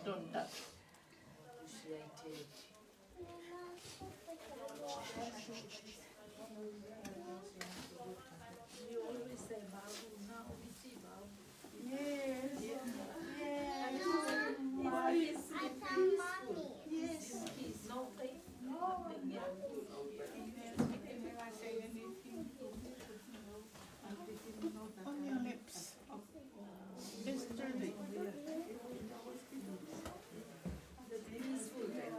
Don't touch. You always say Babu, now we see Babu. Yes. Yes. It's peaceful. Yes. It's peace. No pain. Nothing. Yeah. On your lips. It's dirty. Peaceful then.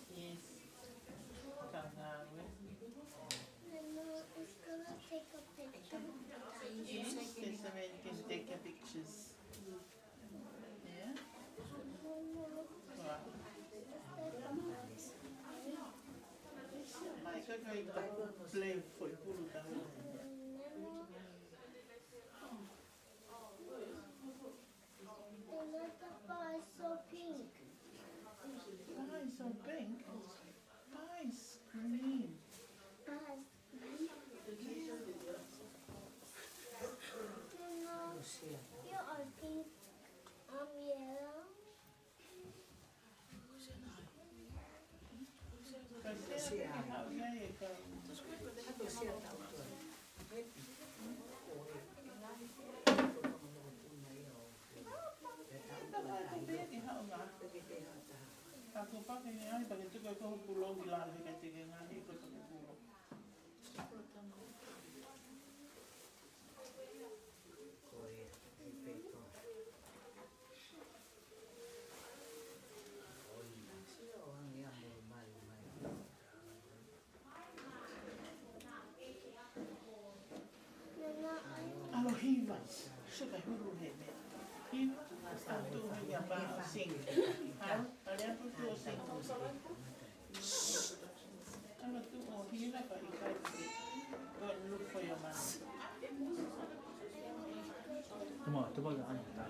Yes. Yes, there's a way you can take your pictures. Yeah? Wow. Ai, que play foi pulo da Pie is so pink. Pie so pink. Pie's green. Mama, you are pink. I'm yellow. Kasi how you go. Aku pakai ni ai bagi tu kau pulau bilang dekat tiga hari kau pakai pulau. Alo hiva, suka hulu hebe. Hiva, tu yang bah sing. Hal, ada tu tu sing. Alo tu oh hiva kau ikai tu. Kau look for your man. Tu baga ano ta.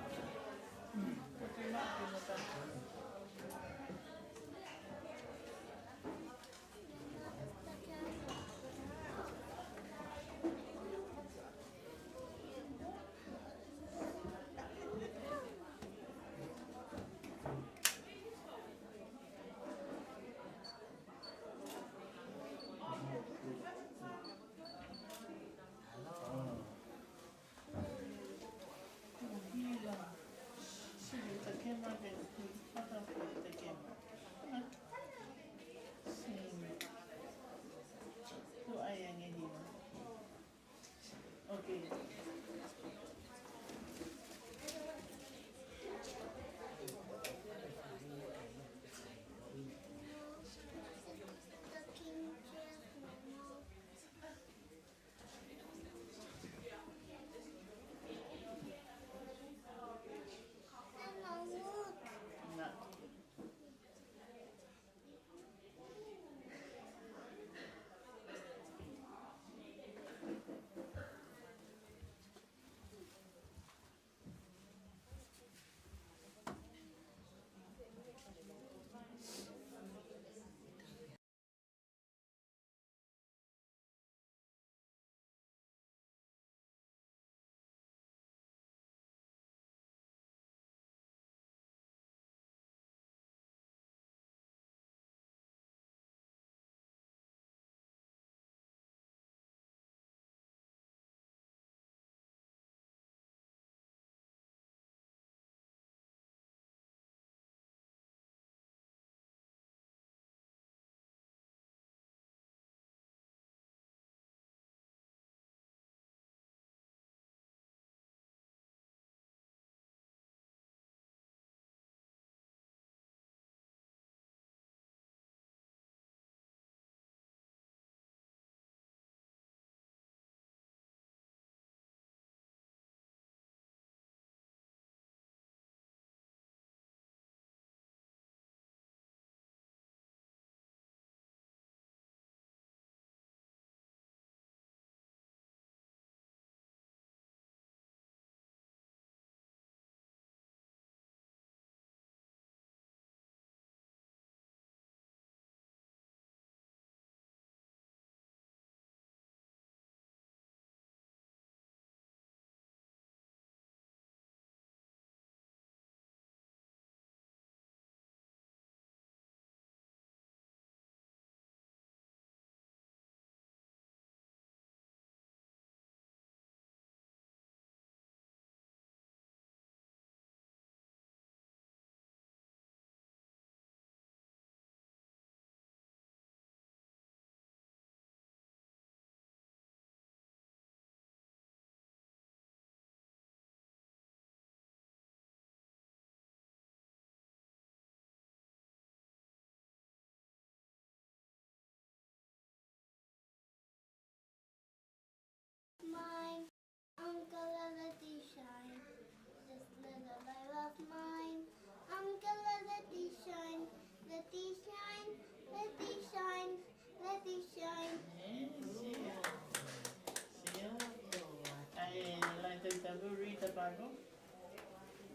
Bible.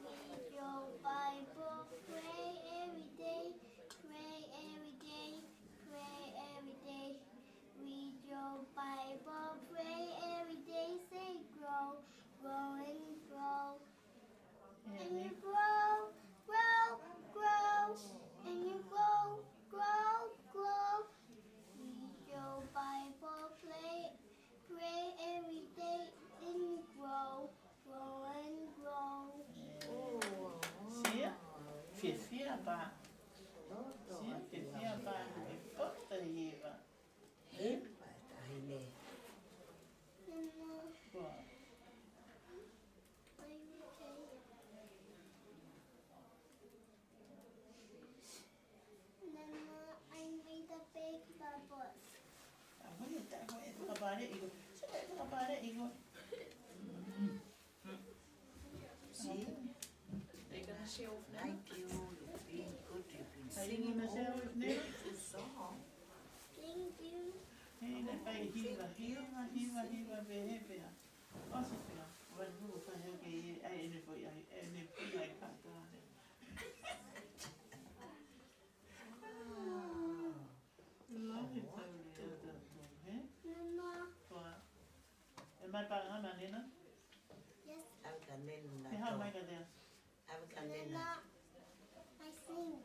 Read your Bible, pray every day, pray every day, pray every day. Read your Bible, pray every day, say grow, grow and grow. And you grow, grow, grow, and you grow, grow, grow. Read your Bible, pray every day, and you grow, grow and grow. Sia, fia ba. Sia, fia ba. Pota hiva. Boa. I made a big bubble. Boleh tak kau itu kabar dia ikut. Saya itu kabar dia ikut. See? They're gonna show off now. Thank you. You've been good. You've been Saya singing ingin saya all ni. beautiful song. Thank you. Hei, nak pergi hiva behebea. Asal dia. Walau bukan yang kaya, ini pun yang kata. Lagi tahu dia tu, eh? Mama. Tua. Emang parang mana ni na? Yes. I'm coming. Ni how mai kata? I'm coming. Nana. I sing.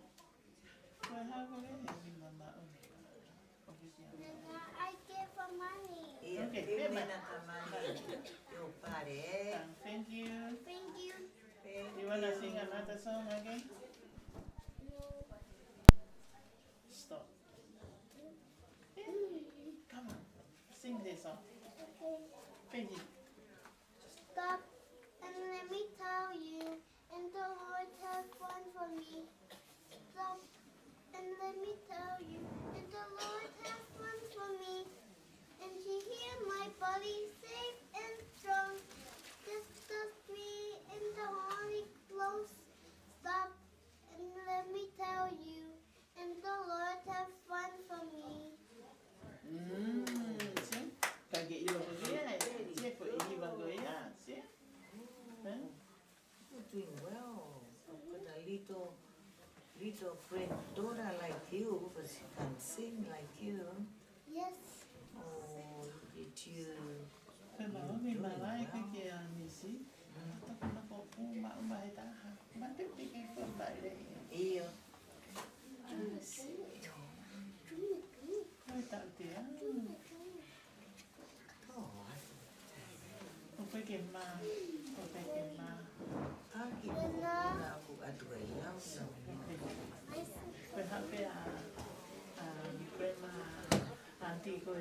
Kau how kau ni mama. Official. Nana, I give her money. Yeah, Okay, give me Emma. that money. Your party. Thank you. Thank you. You wanna sing another song again? No. Stop. Come on, sing this song. Okay. Finish. Stop and let me tell you, and the Lord has one for me. Stop and let me tell you, and the Lord has one for me. And He hear my body safe and strong. This does me in the Holy Ghost. Stop and let me tell you, and the Lord has one for me. See? Kage iyo ko siya. Siya po ini bago ya. See? You're doing well. I've got a little friend daughter like you, but she can sing like you. Yes. Oh, did you? Kaya mau may malay kaya ni si. Tapos na po umay taha. Matipigay ko tayo. Iyo. Ay tak dia. Oh, Kau pergi mah. Kau pergi mah. pagi mo na ako adwayaw na. I sing. Kau happy grandma auntie ko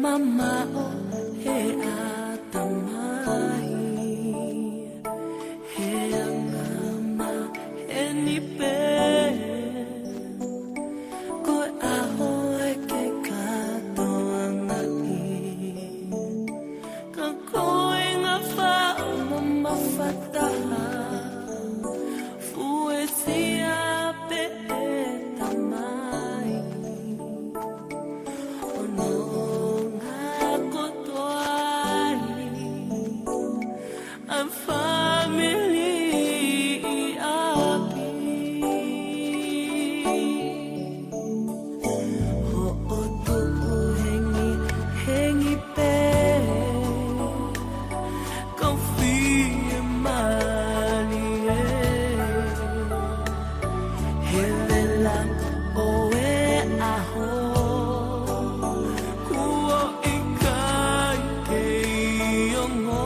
Mama oh he atamai he mama he nipe ko aho ke katoangai ka koe nga fa mama fataha fuesia pe tamai I'm family api ho otu hengi pe kofi mali helela oe aho kuo ikai ke yongo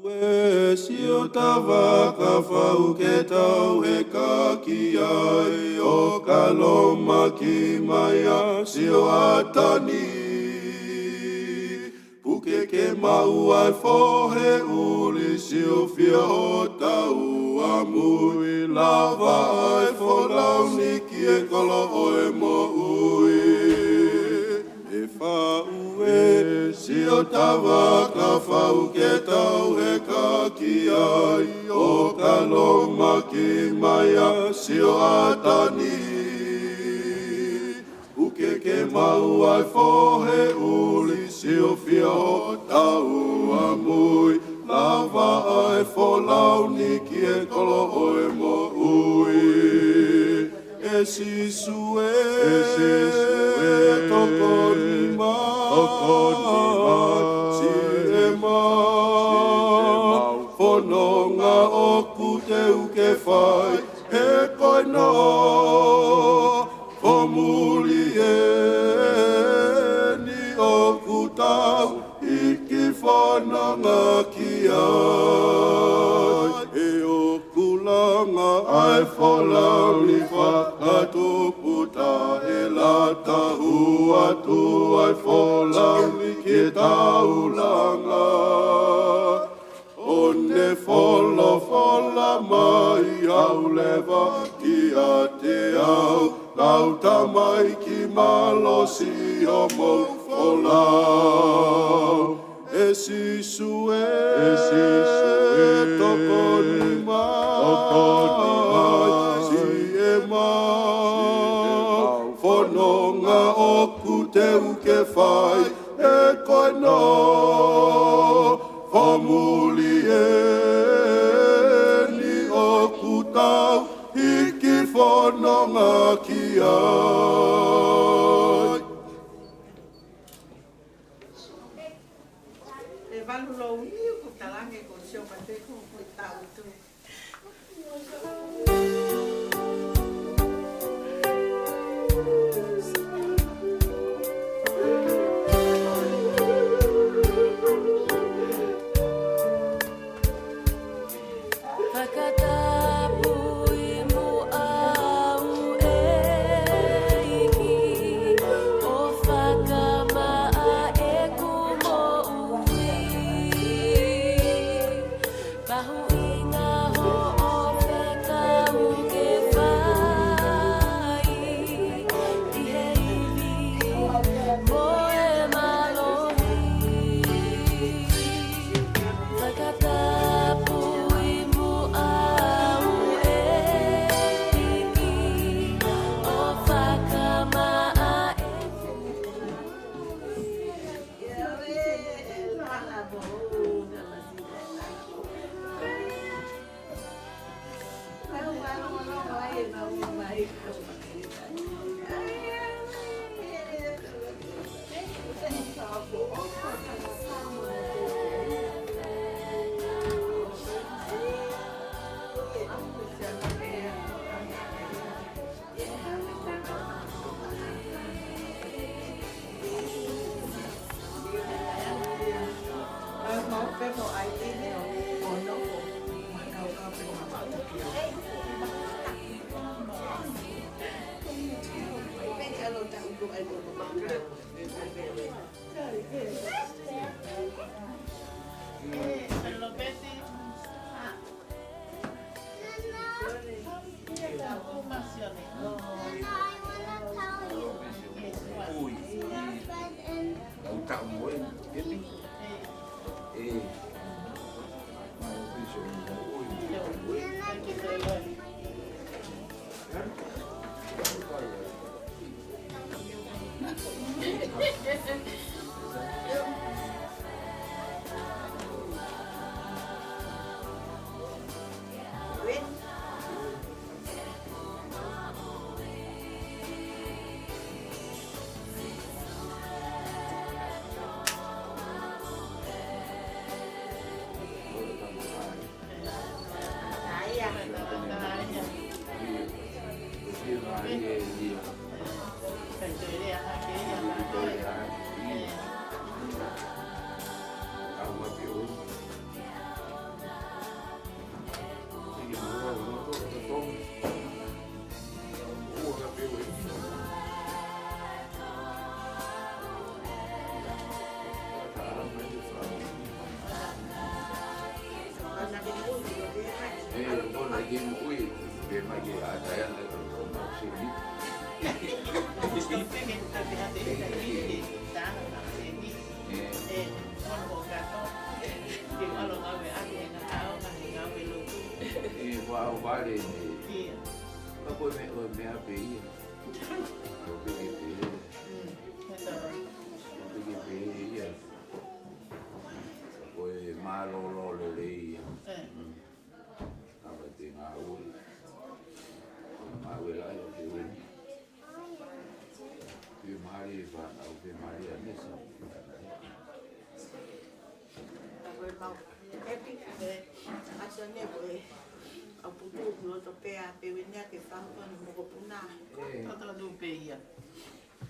Si o tawa ka whau ke tau he ka ki ai o ka loma ki maia si o atani. Puke ke mau ai fohe uli si o fia o tau amui. Lava ai fo launi ki e kolo oe mo ui. E whaue si o tawa ka whau ke tau he ka ki ai o ka loma ki maia si o atani. Uke ke mau ai fohe uli si o fia o tau amui. Lava ai fo launi ki e kolo oe mo ui. E si sue toko ni mai si e mau whanonga o kute uke whai e koe no whamuli e ni o kutau iki whanonga ki ai e o kulanga ai whalauni whakatuputa e la tahu atu ai whalauni ki taulanga o ne whala mai au lewa ki a te au lau tamai ki malosi o mou wholau e si sue toko ni mai si e mau whanonga o kute uke whai e koe no whamuli e ni o kutau hiki whanonga ki ai. E walu lau iu ko talange ko sio mate ko tau tu. lagi mau dia lagi ada yang mau sini. Tapi hati ini tanah ini. Mau gato. Kalau ngawe aku yang tahu ngawe lu. Wow balik ni. Iya. Apa me apa ini? Pergi ya. Boleh malu lele. Apa tinggal ul. Malu lah yang diul. Pemari pan, atau pemari ni sah. Boleh mau happy asalnya boleh apa tu dulu tapi apa punya kita pun mau punah. Toto dupe iya.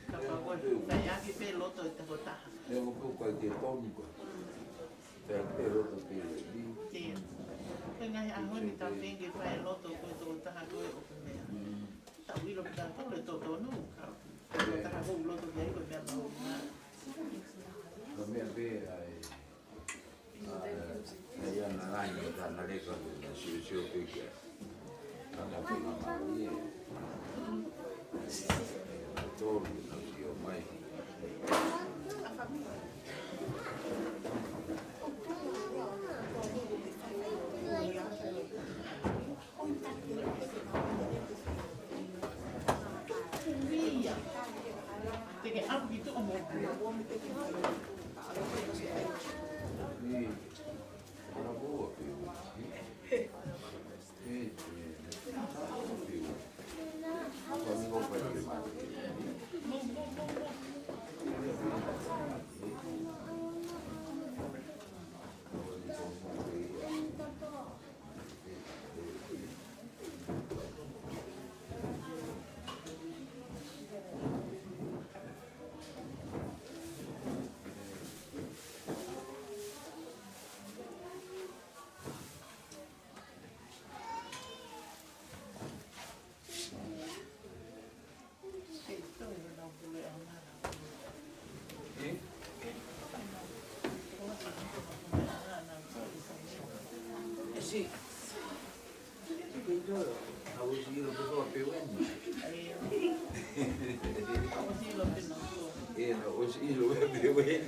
Kapag saya pe loto ito kota. Yang aku kaji ton ko. Pero tu pilih. Iya. Kaya ahon ni taping ke pa loto ko ito kota ko ko kumaya. Tawi lo kita ko lo toto no. Kota ko loto kaya ko ba mo na. Kami be ay ayan naranya dan mereka siu-siu pikir. Karena pengalaman betul siu mai. Iya. Tiga apa gitu omong. Ni orang buat kami kau pergi mana? Sí. Yo harus ir berdoa pewen. Harus ir berdoa pewen.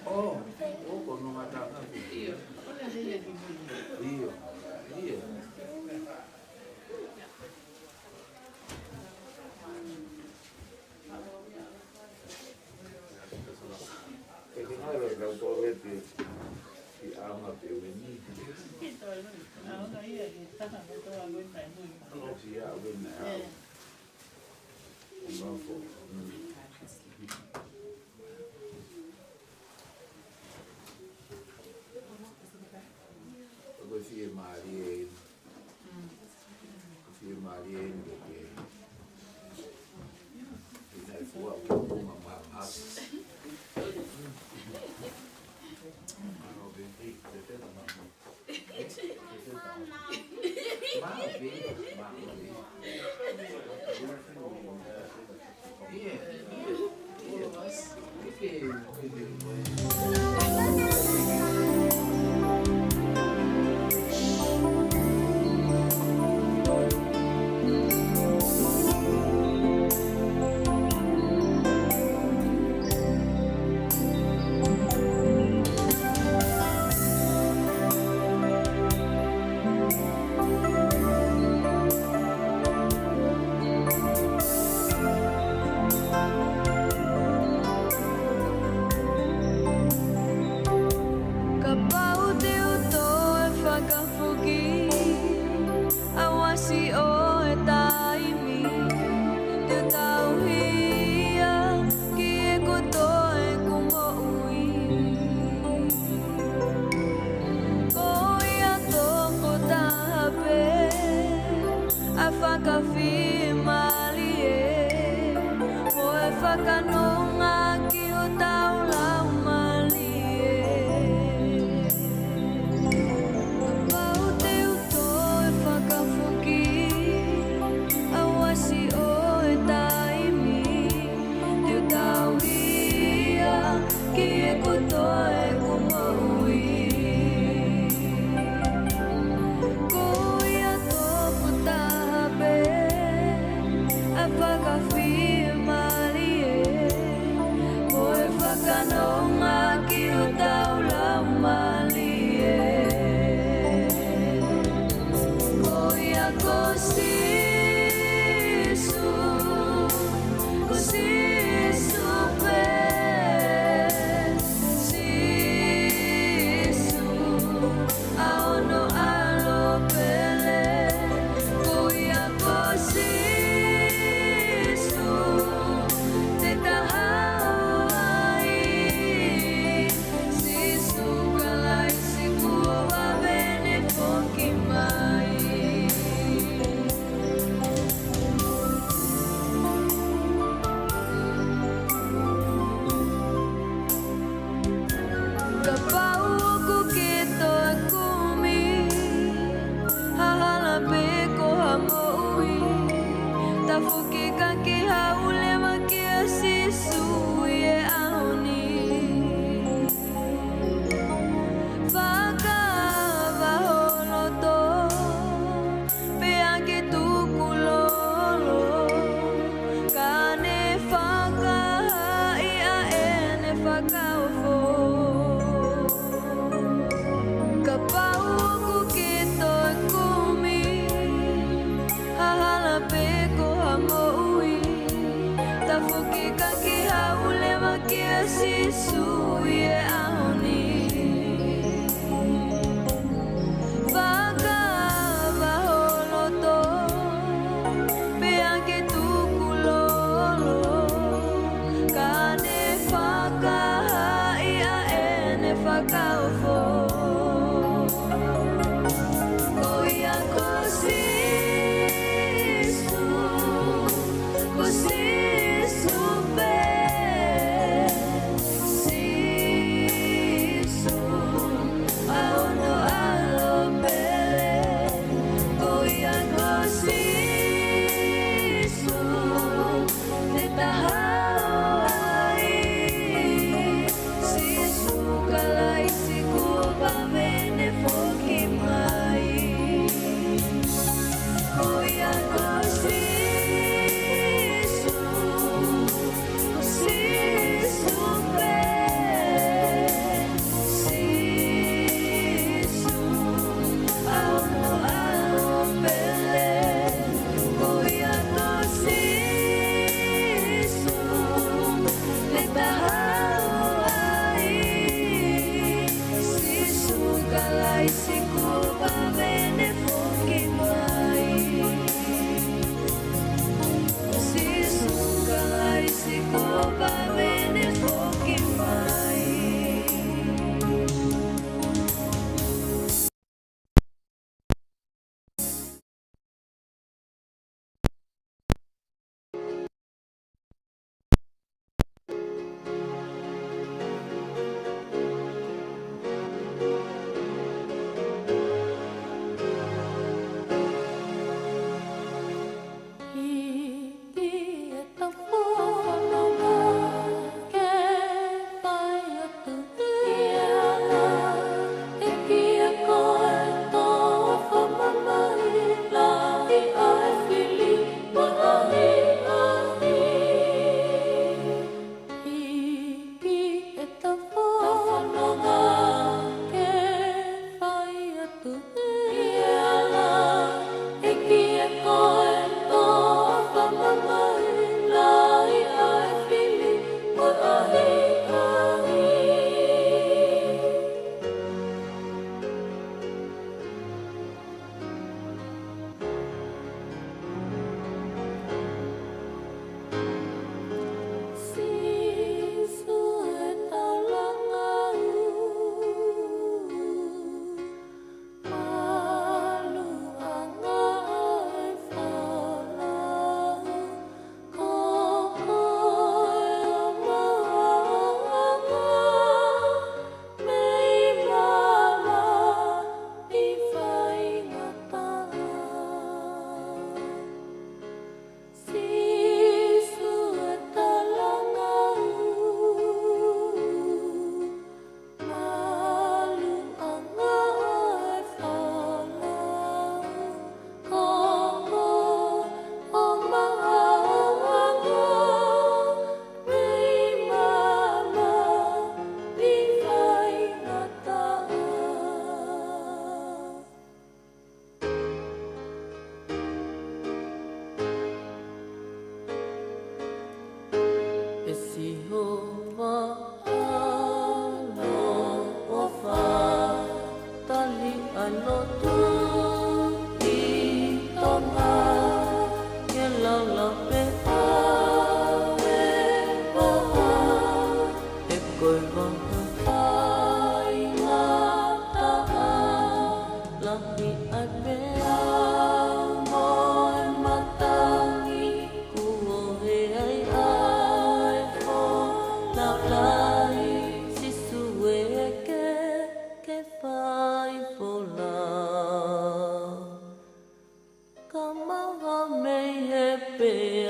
Oh, kau nak makan apa? Iya. Kalau kau berarti si amat ini. Kalau si awin Aku si Marien, ini buat bunga maaf. Afaka fi malie, mo afaka no Sisu pe,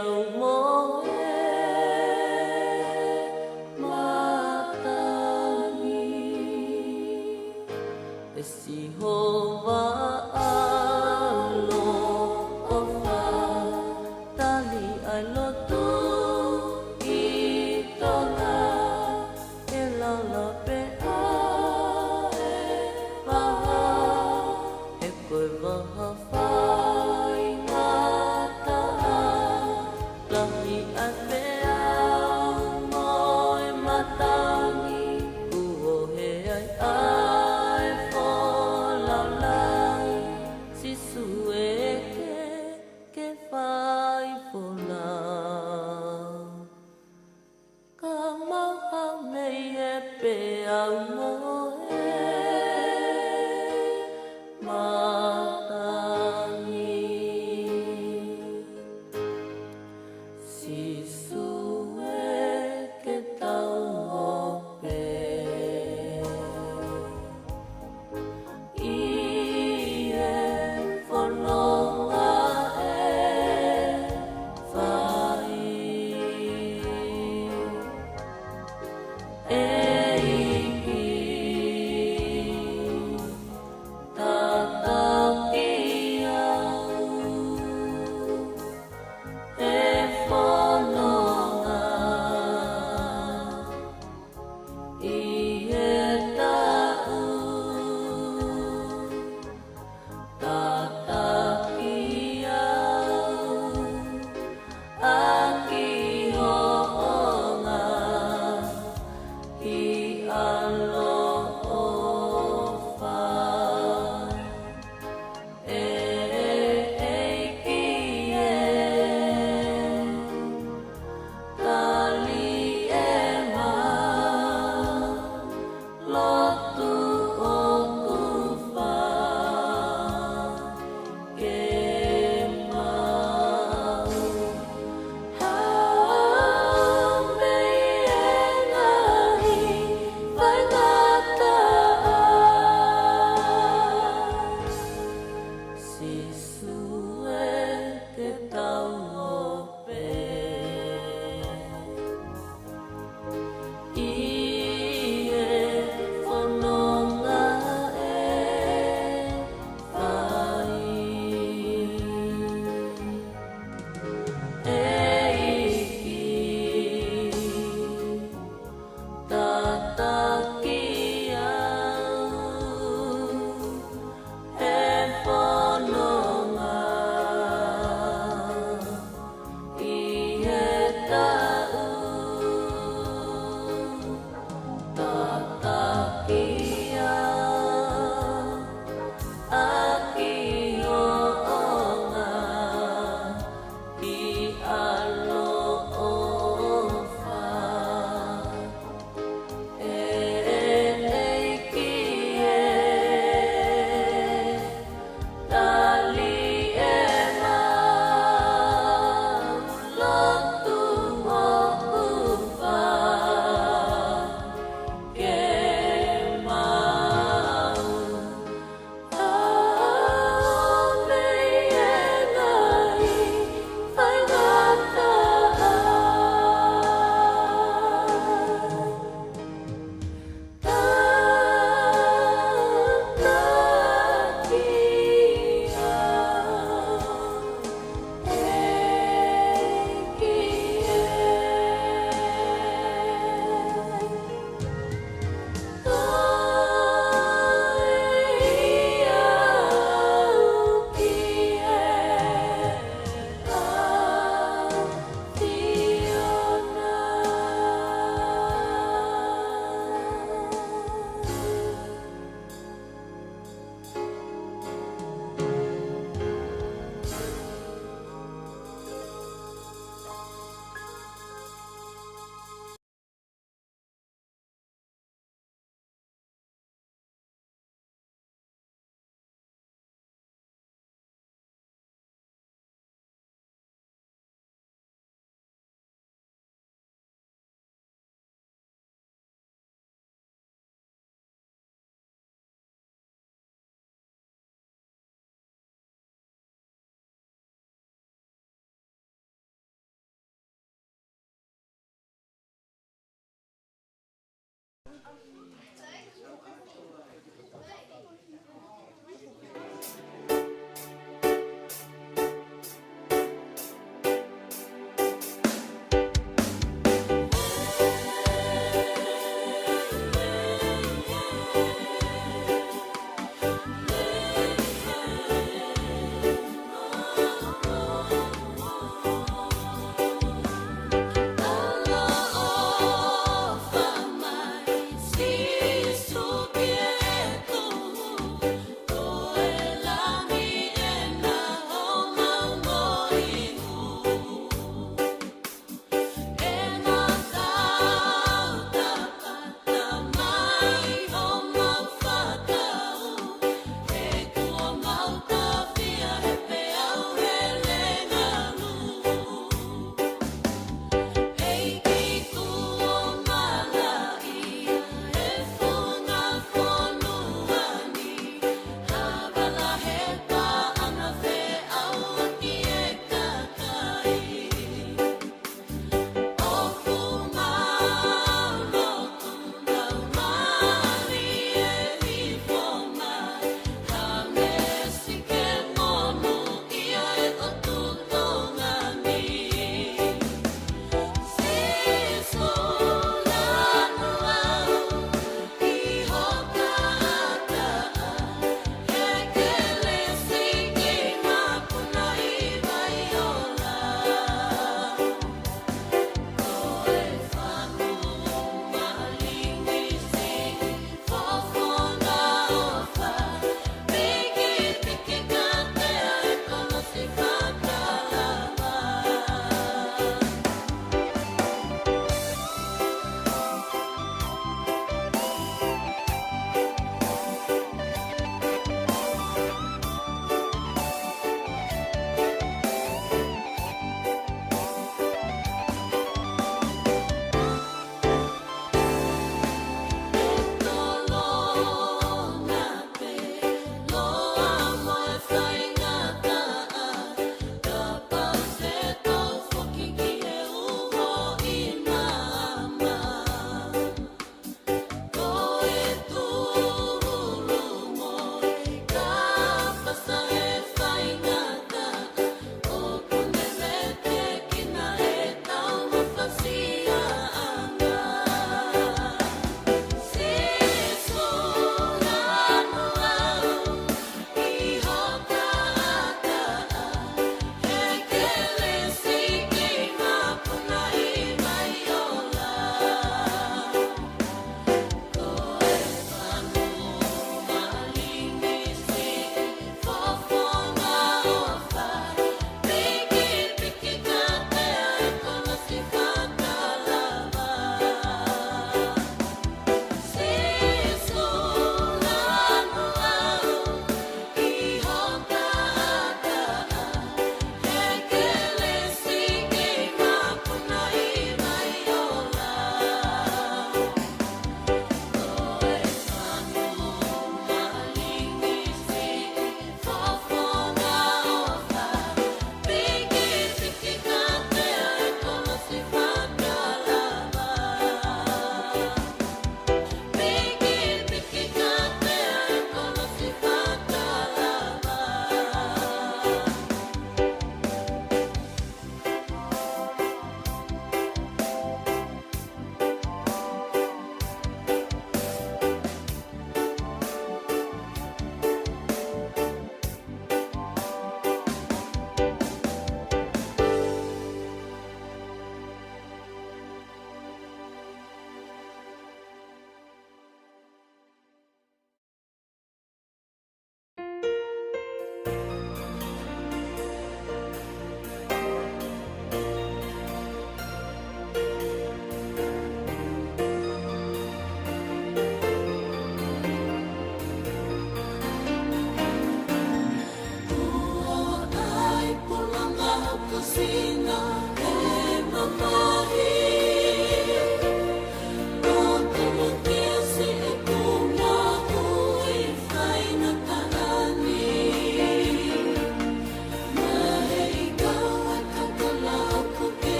au moe matangi e si hova alo ofa tali ai lotu i tona e lala pe ae maha e koe waha whai ngata lahi ai pe au moe matangi uo he ai ai wholalai sisu e ke whai whola ka maha mei e pe au moe matangi sisu e ke tau hope I e whanonga e whai e ihi tata I au e whanonga